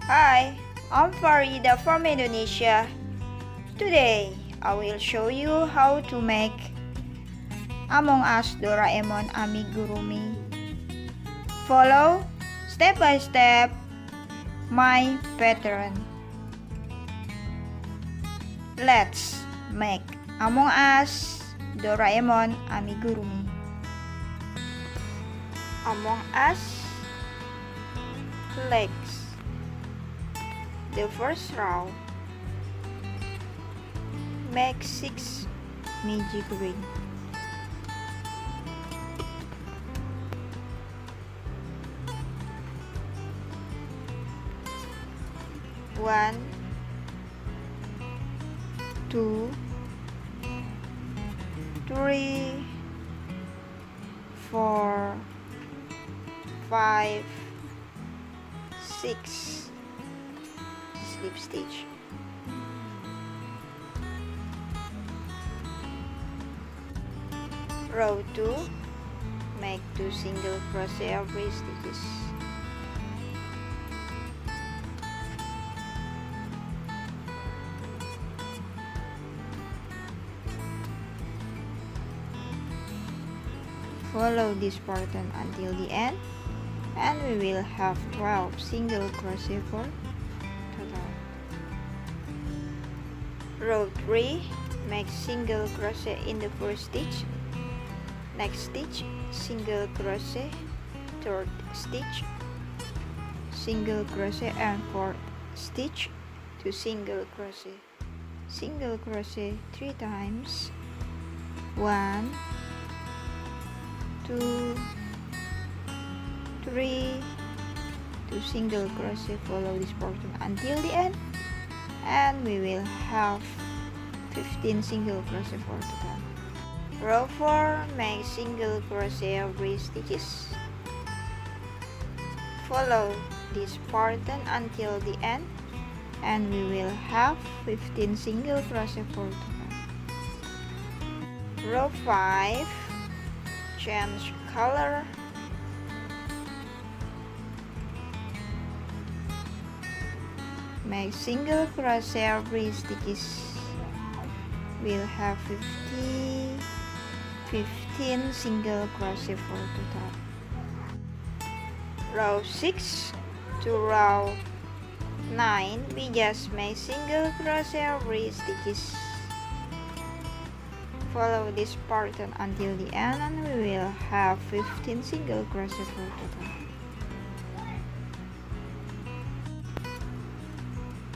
Hi, I'm Farida from Indonesia. Today, I will show you how to make Among Us Doraemon Amigurumi. Follow step by step my pattern. Let's make Among Us Doraemon Amigurumi. Among Us legs. The first row. Make 6 magic ring. One, 2, 3, 4, 5, 6 slip stitch. Row 2, make 2 single crochet every stitches. Follow this pattern until the end, and we will have 12 single crochet for total. Row 3, make single crochet in the first stitch. Next stitch, single crochet, third stitch, single crochet, and fourth stitch to single crochet. Single crochet 3 times. 1, 2, 3, 2 single crochet. Follow this pattern until the end, and we will have 15 single crochet for total. Row 4, make single crochet every stitches. Follow this pattern until the end, and we will have 15 single crochet for total. Row 5, change color. Make single crochet every stitches. We'll have 15 single crochet for total. Row 6 to row 9, we just make single crochet every stitches. Follow this pattern until the end, and we will have 15 single crochet for total.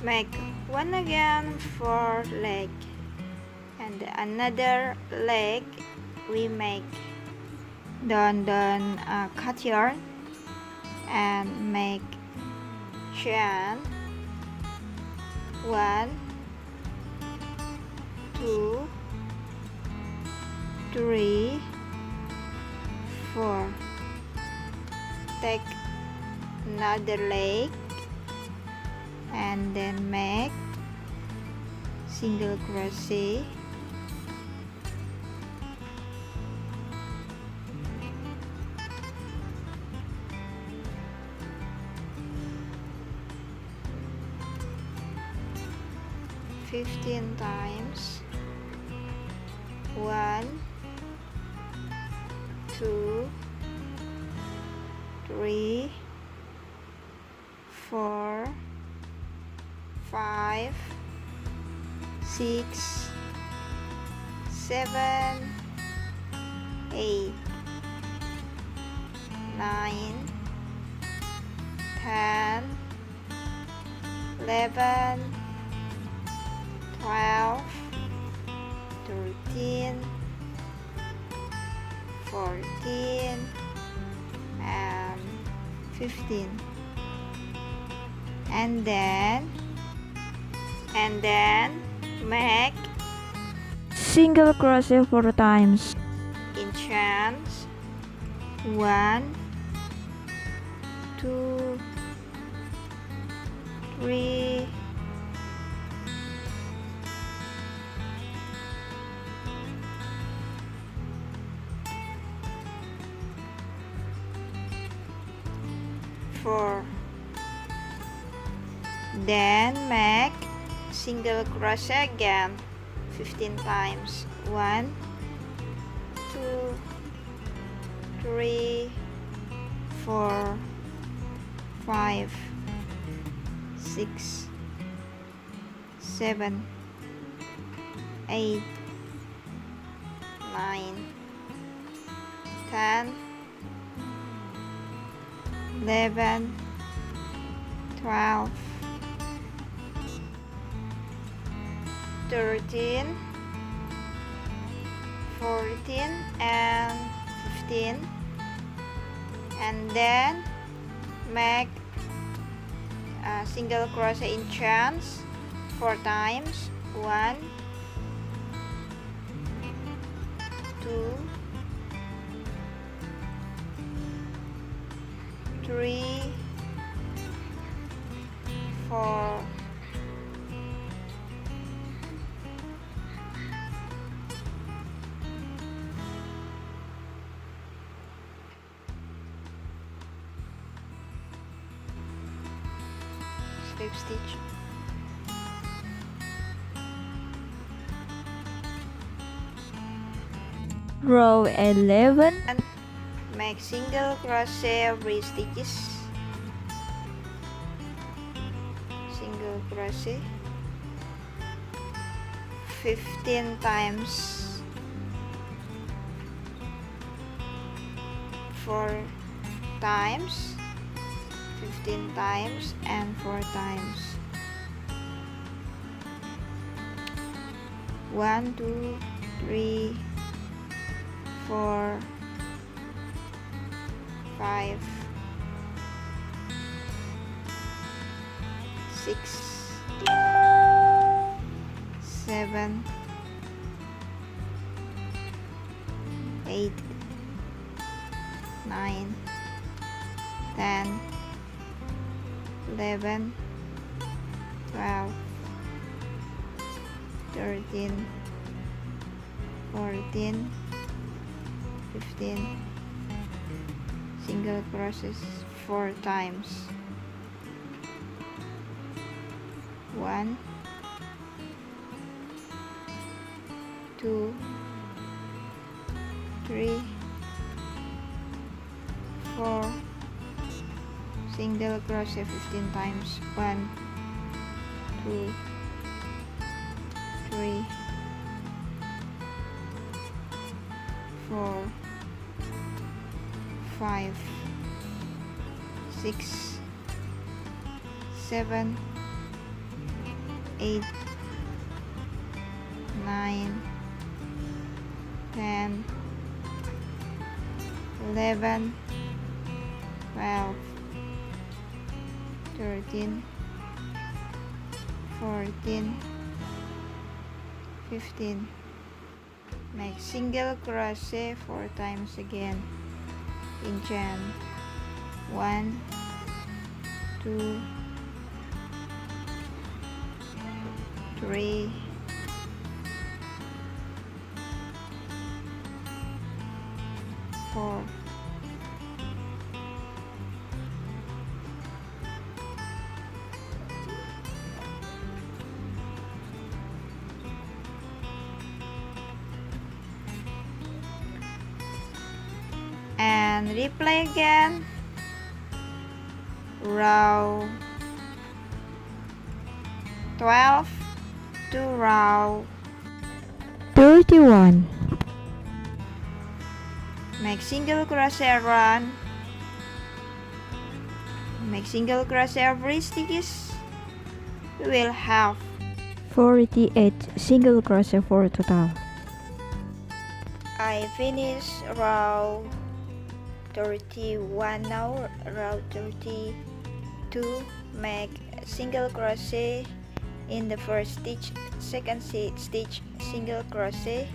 Make one again for leg, and another leg we make don't cut yarn and make chain. 1, 2, 3, 4. Take another leg and then make single crochet. Fifteen times. 1, 2, 3, 4, 5, 6, 7, 8, 9, 10, 11, 12, 13, 14, and 15. And then make single crochet 4 times in chains. 1, 2, 3, 4, Then make single crochet again 15 times. 1, 2, 3, 4, 5, 6, 7, 8, 9, 10, 11, 12, 13, 14, and 15, and then make a single crochet in chance 4 times. 1, 2, 3, 4, 5 stitch. Row 11. And make single crochet every stitches. Single crochet 15 times, 4 times, 15 times, and 4 times. 1, 2, 3, 4, 5, 6, 7, 8, 9, 10, 11, 12, 13, 14, 15, single crochet 4 times. 1, 2, 3, 4, single crochet 15 times. 1, 2, 3, 4, 5, 6, 7, 8, 9, 10, 11, 12, 13, 14, 15. Make single crochet 4 times again in chain. 1, 2, 3, 4, 'and replay again. Row 12 to row 31. make single crochet run, make single crochet every stitches. We will have 48 single crochet for total. I finish row 31 now. Row 32, make single crochet in the first stitch, second stitch single crochet,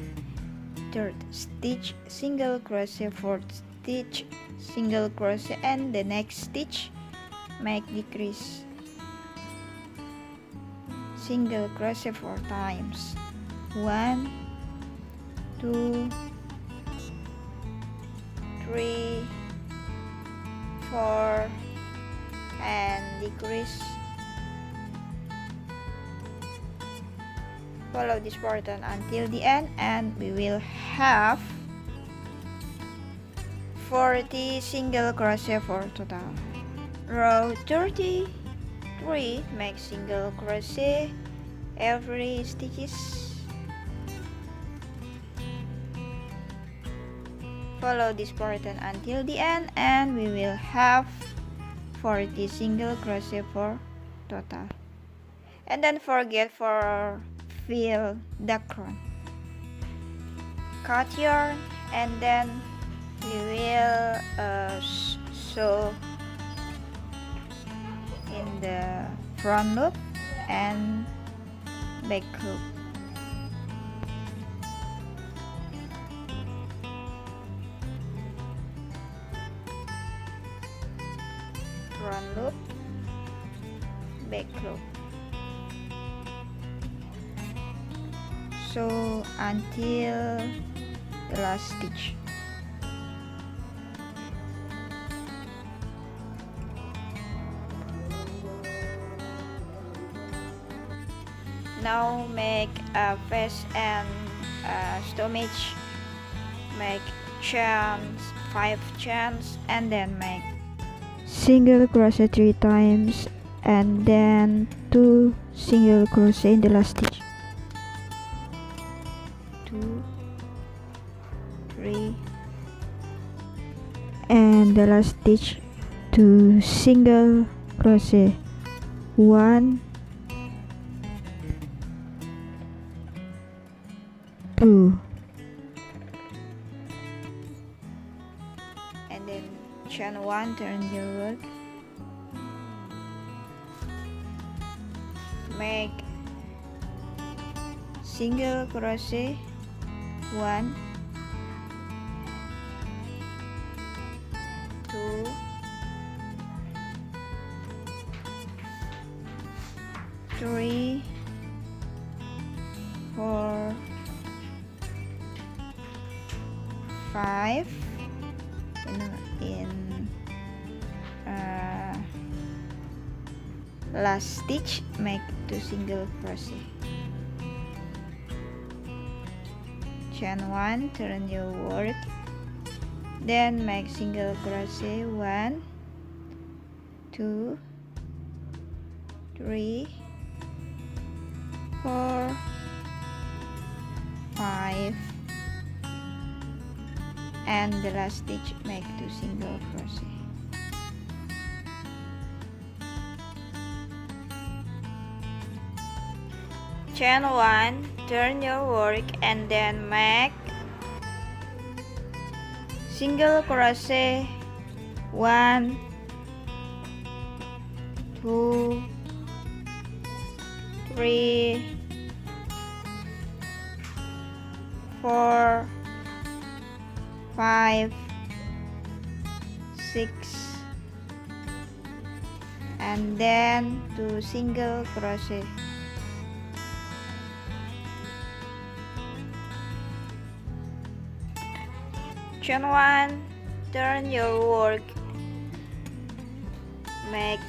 third stitch single crochet, fourth stitch single crochet, and the next stitch make decrease single crochet 4 times. 1, 2, 3, 4, and decrease Follow this pattern until the end, and we will have 40 single crochet for total. Row 33, make single crochet every stitches. Follow this pattern until the end, and we will have 40 single crochet for total. And don't forget for fill the crown. Cut yarn, and then we will sew in the front loop and back loop. Front loop, back loop. So until the last stitch. Now make a vest and stomach. Make chains, 5 chains, and then make Single crochet 3 times and then 2 single crochet in the last stitch. 2, 3, And the last stitch 2 single crochet, 1, 2, and then chain 1, turn your work. Make single crochet 1, 2, 3, 4, 5 in last stitch, make 2 single crochet. Chain 1, turn your work, then make single crochet 1, 2, 3, 4, 5, and the last stitch, make 2 single crochet. Chain 1, turn your work, and then make single crochet 1, 2, 3, 4, 5, 6, and then 2 single crochet. Chain 1, turn your work, make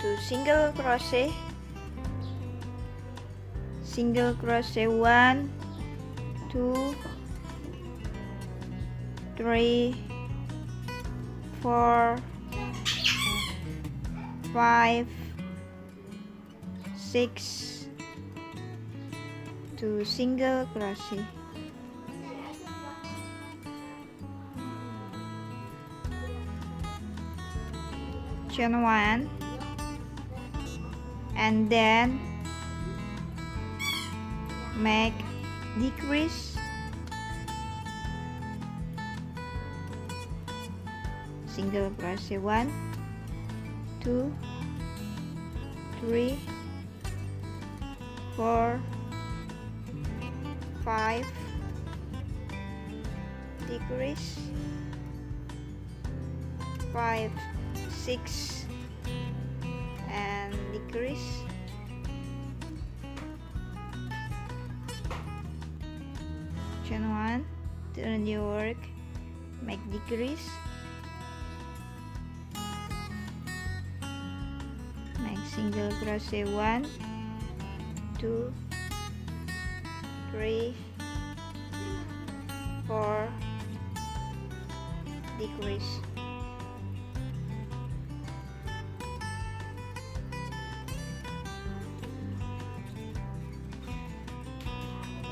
2 single crochet, single crochet 1, 2, 3, 4, 5, 6, 2 single crochet. Chain 1, and then make decrease, single crochet 1, 2, 3, 4, 5, decrease, 5, 6, and decrease. Chain 1, turn your work, make decrease, make single crochet 1, 2, 3, 4, decrease.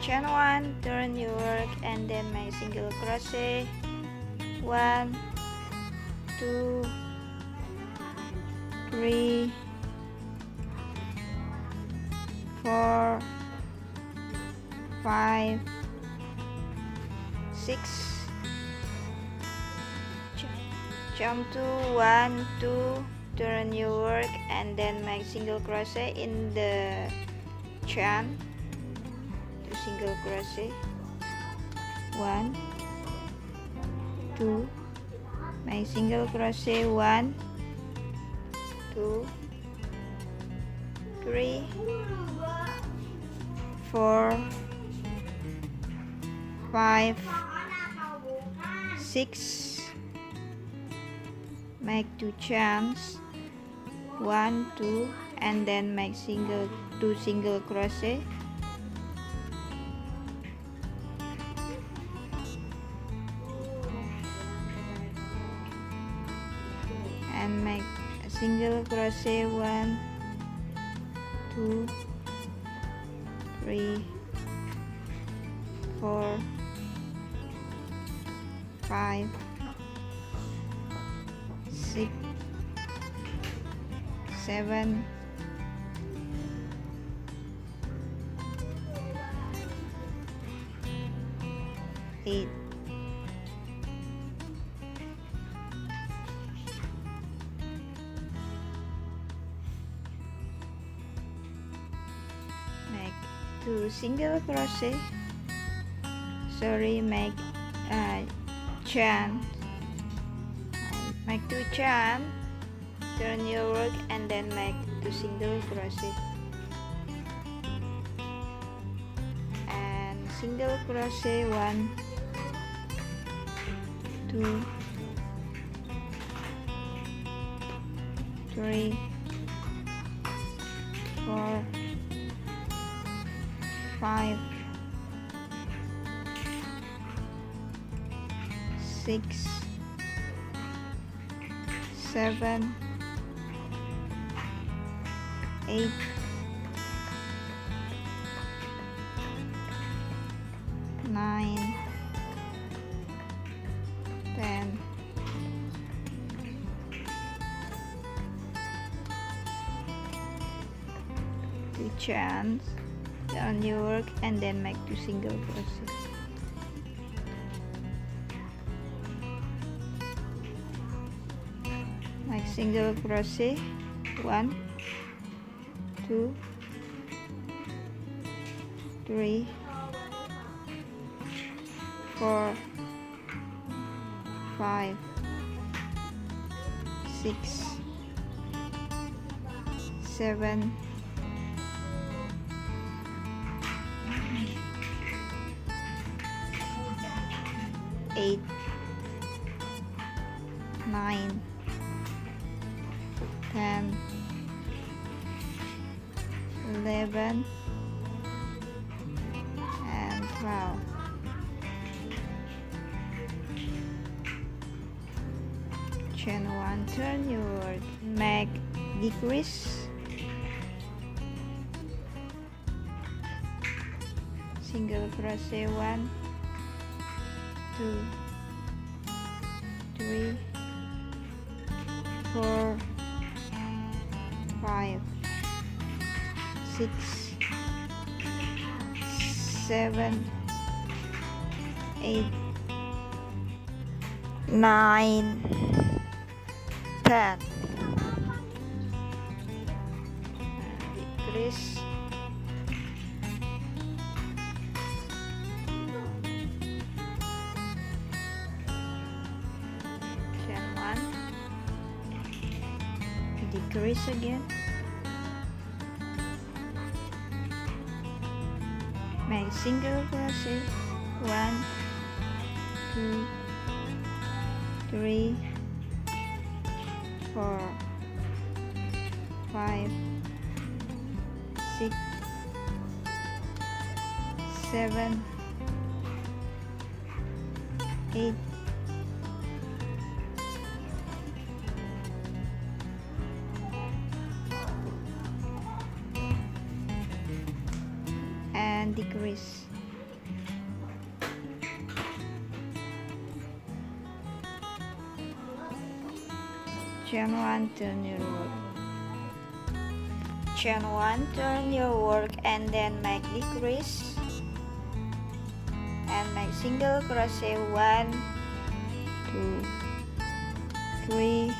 Chain 1, turn your work and then make single crochet. 1, 2, 3, 4, 5, 6. Jump to 1, 2, turn your work and then make single crochet in the chain. 2 single crochet. 1, 2, make single crochet. 1, 2, 3, 4, 5, 6. Make 2 chains. 1, 2, and then make 2 single crochet. And make a single crochet. 1, 2, 3, 4, 5, 6, 7, 8. Make 2 single crochet. Make chain. Make 2 chain, turn your work and then make 2 single crochet and single crochet. 1, 2, 3, 4, 5, 6, 7, 8, 9, 10, 2 chains, turn your work and then make 2 single crochet. Make single crochet. 1, 2, 3, 4, 5, 6, 7, 8, 9, 10, 11, and 12. Chain 1, turn your work, make decrease, single crochet. 1, 2, 3, 4, 5, 6, 7, 8, 9, 10. Decrease. Chain 1. Decrease again. Make single crochet. 1, 2, 3, 4, 5, 6, 7, 8, and decrease. Chain 1, turn your work. Chain 1, turn your work and then make decrease and make single crochet 1, 2, 3,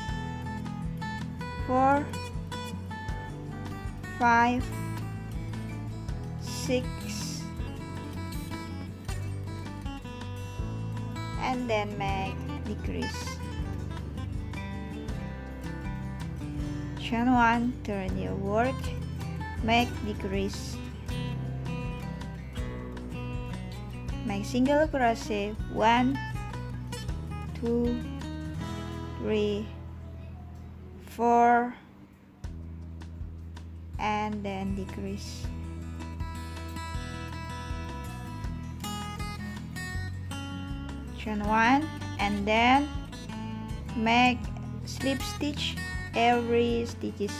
4, 5, 6, and then make decrease. Chain 1, turn your work, make decrease, make single crochet 1, 2, 3, 4, and then decrease. Chain 1 and then make slip stitch every stitches.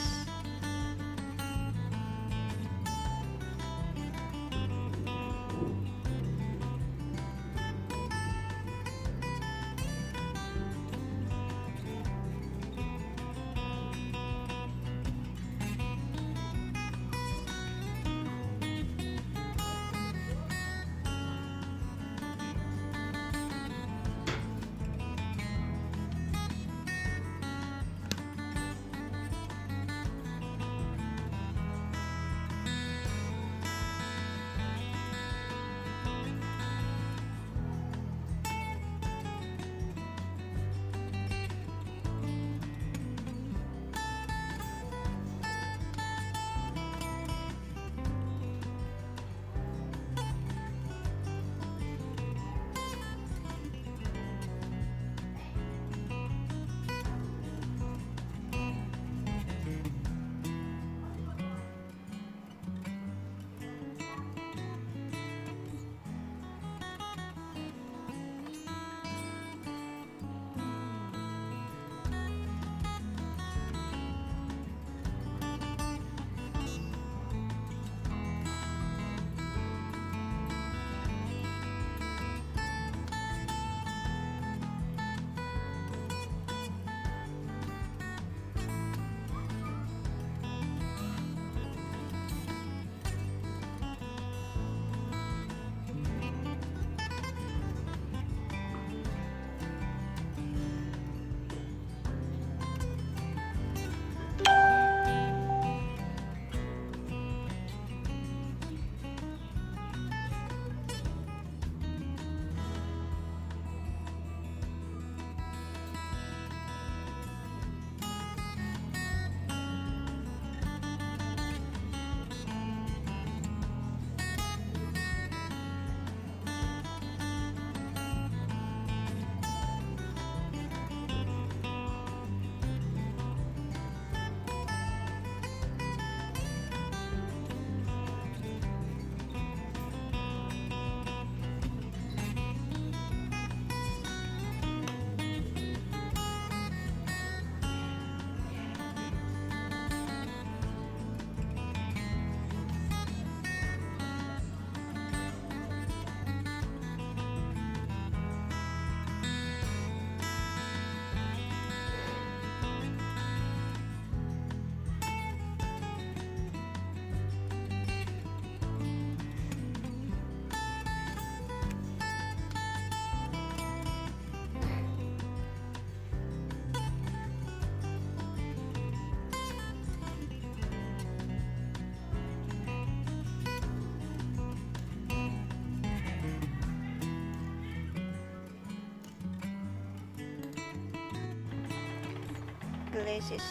Places.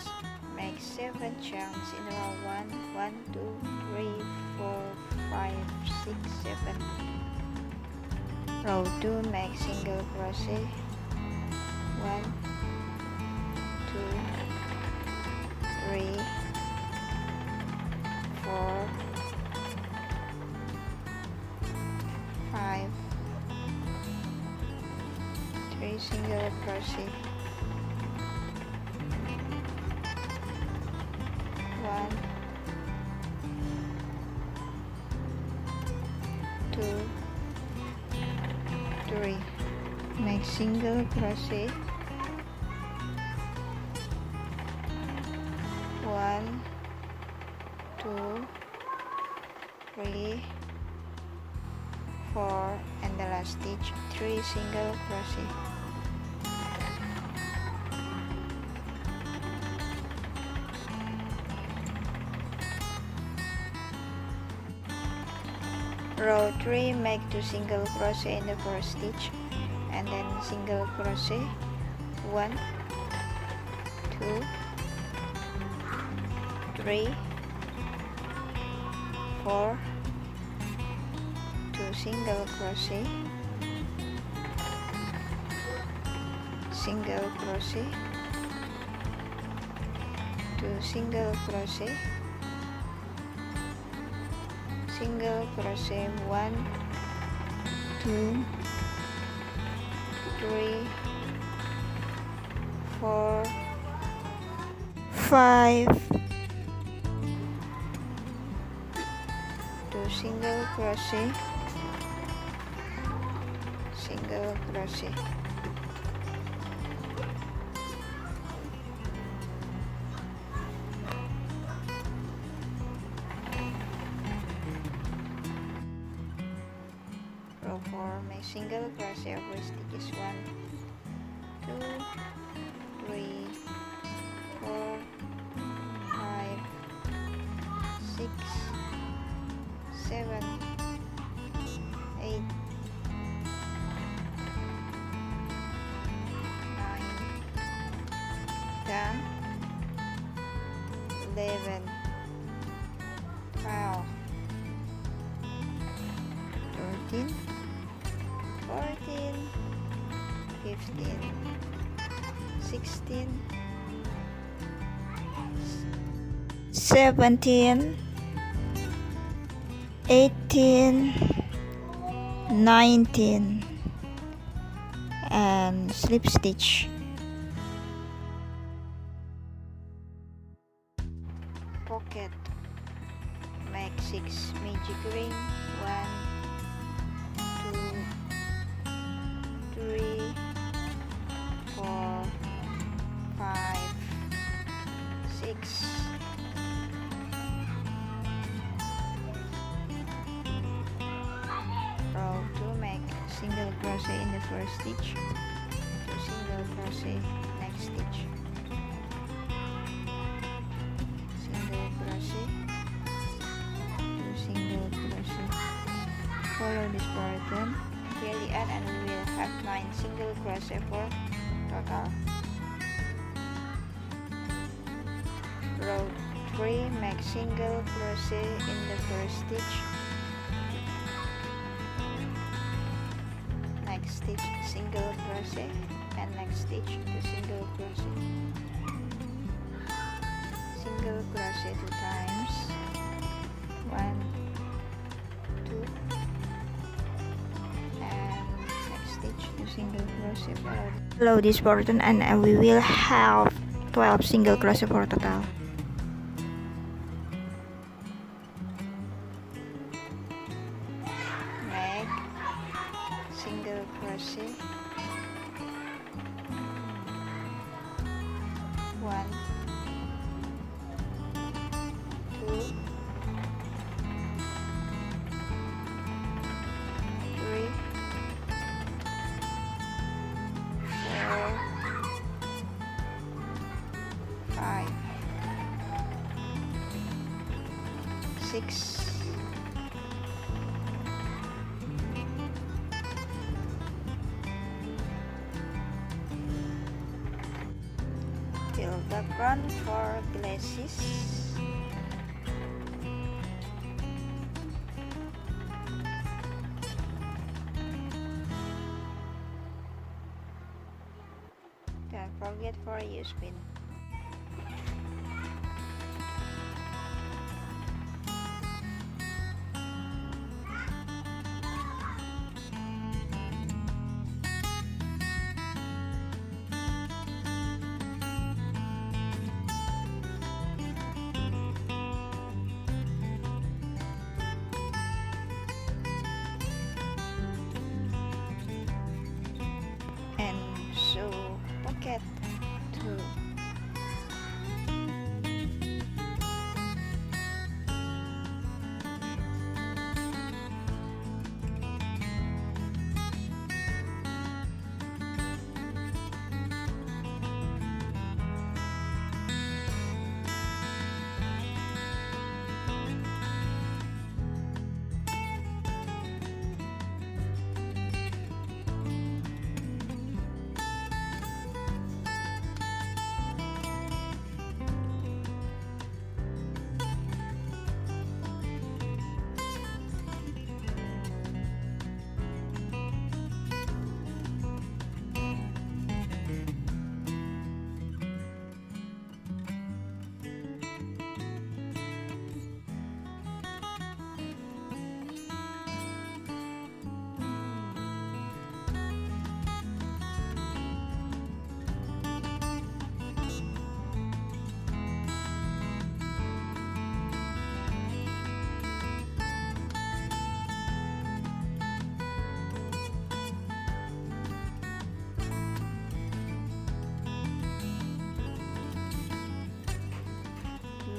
Make 7 chains in row 1, 1, 2, 3, 4, 5, 6, 7. Row 2, make single crochet 1, 2, 3, 4, 3 single crochet, 1, 2, 3, make single crochet, 1, 2, 3, 4, and the last stitch 3 single crochet. Row 3, make 2 single crochet in the first stitch and then single crochet, 1, 2, 3, 4, 2 single crochet, single crochet, 2 single crochet, single crochet, 1, 2, 3, 4, 5, 2 single crochet, single crochet, row 4, make single crochet over stitches 1, 2, 3, 4, 5, 6, 7, 8, 9, 10, 11, 12, 13, 14, 15, 16, 17, 18, 19, and slip stitch. Pocket, make 6 magic ring, 1, 2, 3, 4, 5, 6, row 2, make single crochet in the first stitch, 2 single crochet, next stitch, single crochet, 2 single crochet. Follow this pattern till the end and we will have 9 single crochet for total. Row 3, make single crochet in the first stitch, next stitch single crochet, and next stitch 2 single crochet, single crochet 2 times, 1, 2, and next stitch 2 single crochet. Follow this pattern and we will have 12 single crochet for total. Make single crochet, 1, 2, 3, 4, 5, 6, 'til the front for glasses. Don't forget for a U-pin.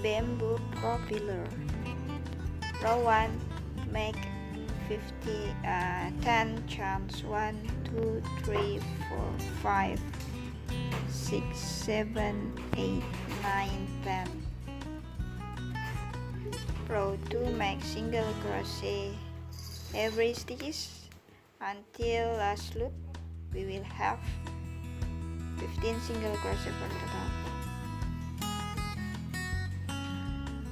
bamboo propeller. Row 1, make 10 chants. 1, 2, 3, 4, 5, 6, 7, 8, 9, 10. Row 2, make single crochet every stitches until last loop. We will have 15 single crochet for total.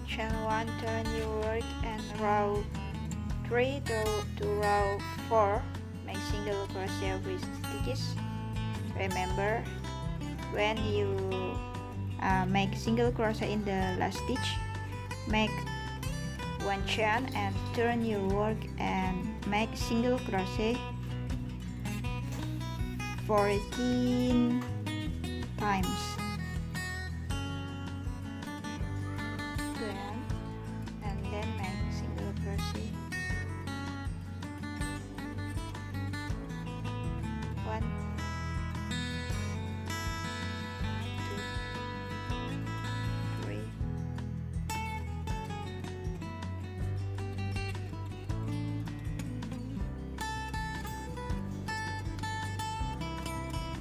Chain 1, turn your work, and row 3 to row 4, make single crochet every stitches. Remember, when you make single crochet in the last stitch, make one chain and turn your work and make single crochet 14 times. Then make single crochet 1, 2, 3,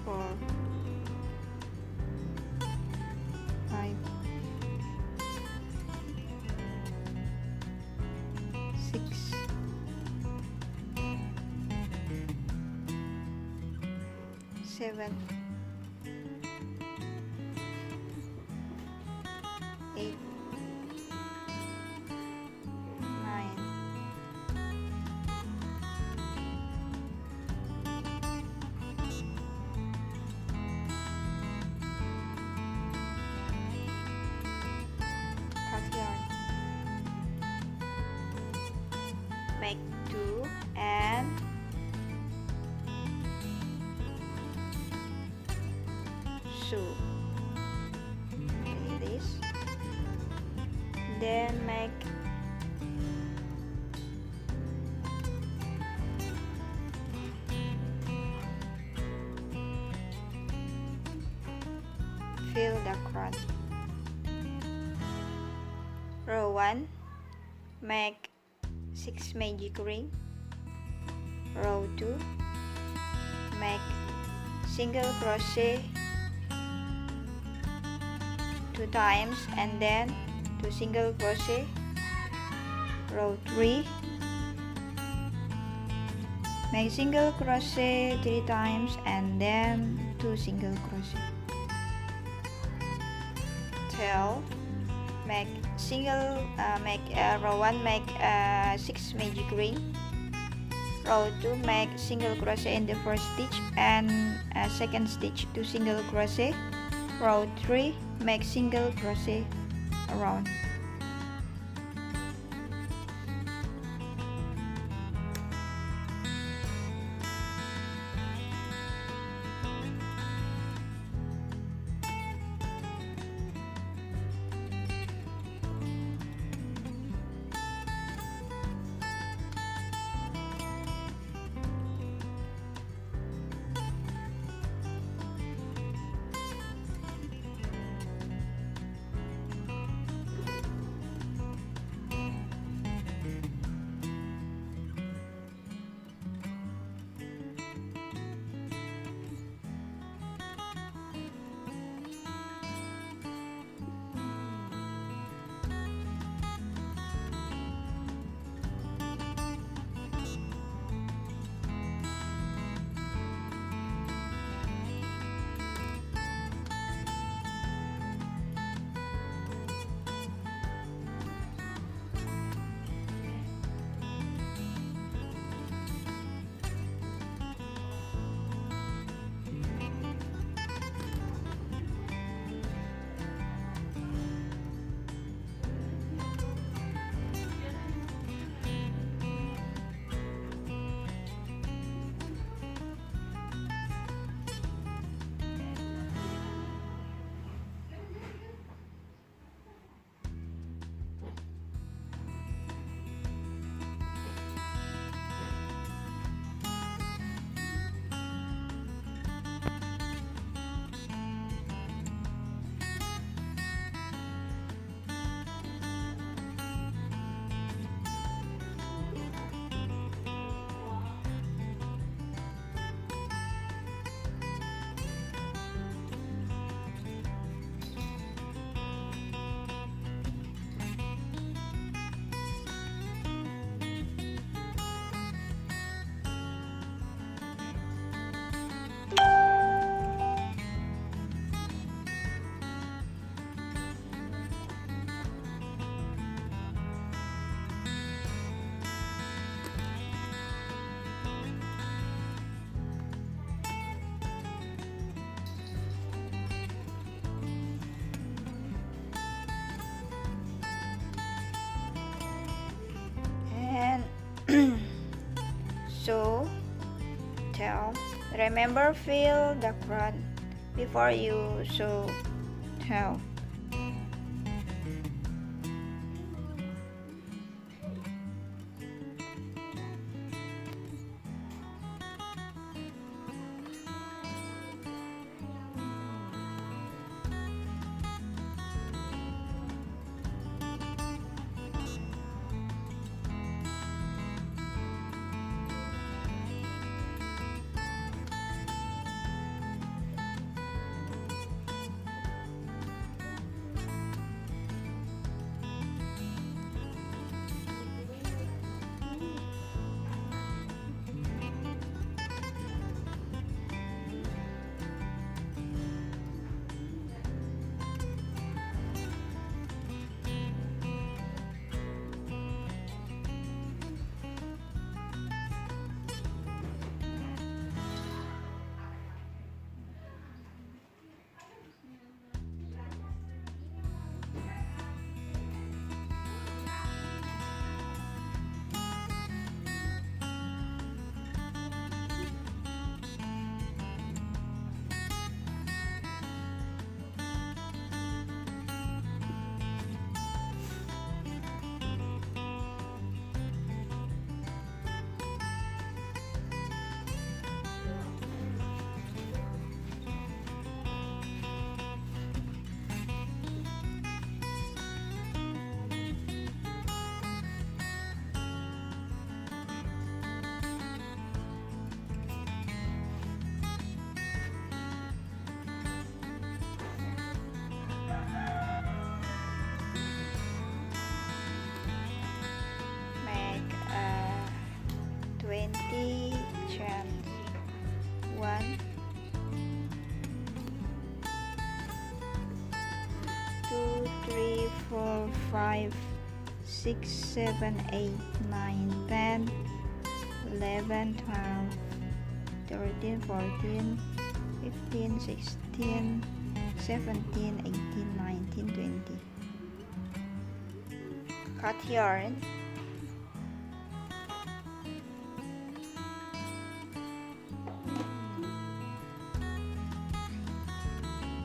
4, 5, 6, 7, 8, 9, cut yarn. Make 2 and sew like this. Then make fill the crotch. Row 1, make 6 magic ring. Row 2, make single crochet 2 times and then 2 single crochet. Row 3, make single crochet 3 times and then 2 single crochet. Tail, make row 1 make 6 magic ring. Row 2, make single crochet in the first stitch and second stitch 2 single crochet. Row 3, make single crochet around. Remember, fill the crust before you sew how. Make 20 chains. 1, 2, 3, 4, 5, 6, 7, 8, 9, 10, 11, 12, 13, 14, 15, 16, 17, 18, 19, 20. Cut yarn.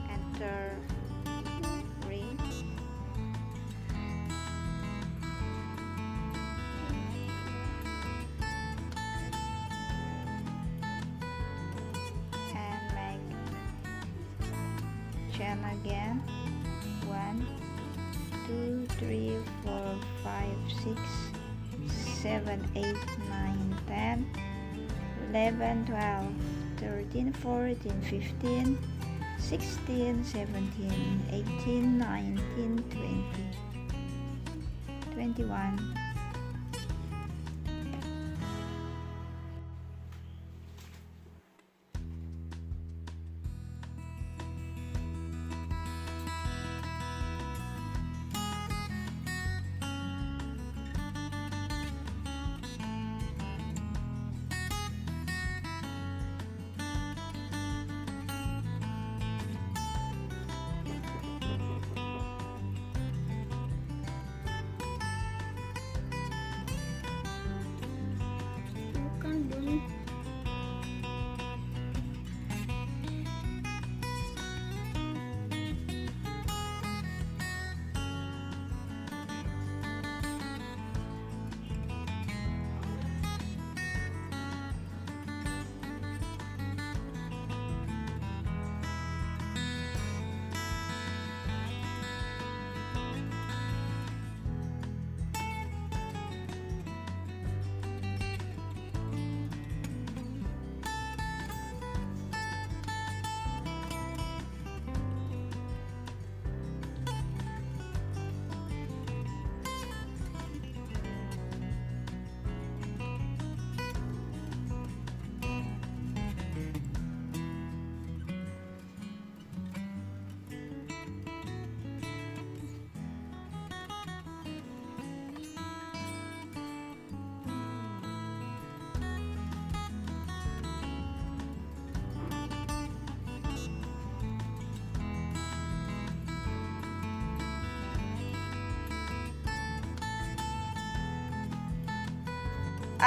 Enter ring. And make chain again. 1, 2, 3, 4, 5, 6, 7, 8, 9, 10, 11, 12, 13, 14, 15, 16, 17, 18, 19, 20, 21.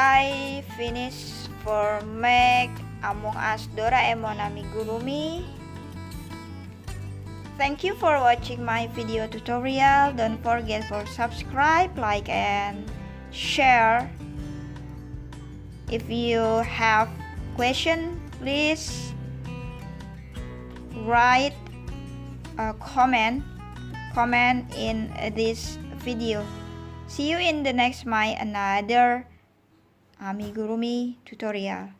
I finished for make Among Us Doraemon Amigurumi. Thank you for watching my video tutorial. Don't forget for subscribe, like and share. If you have question, please write a comment in this video. See you in the next another Amigurumi tutorial.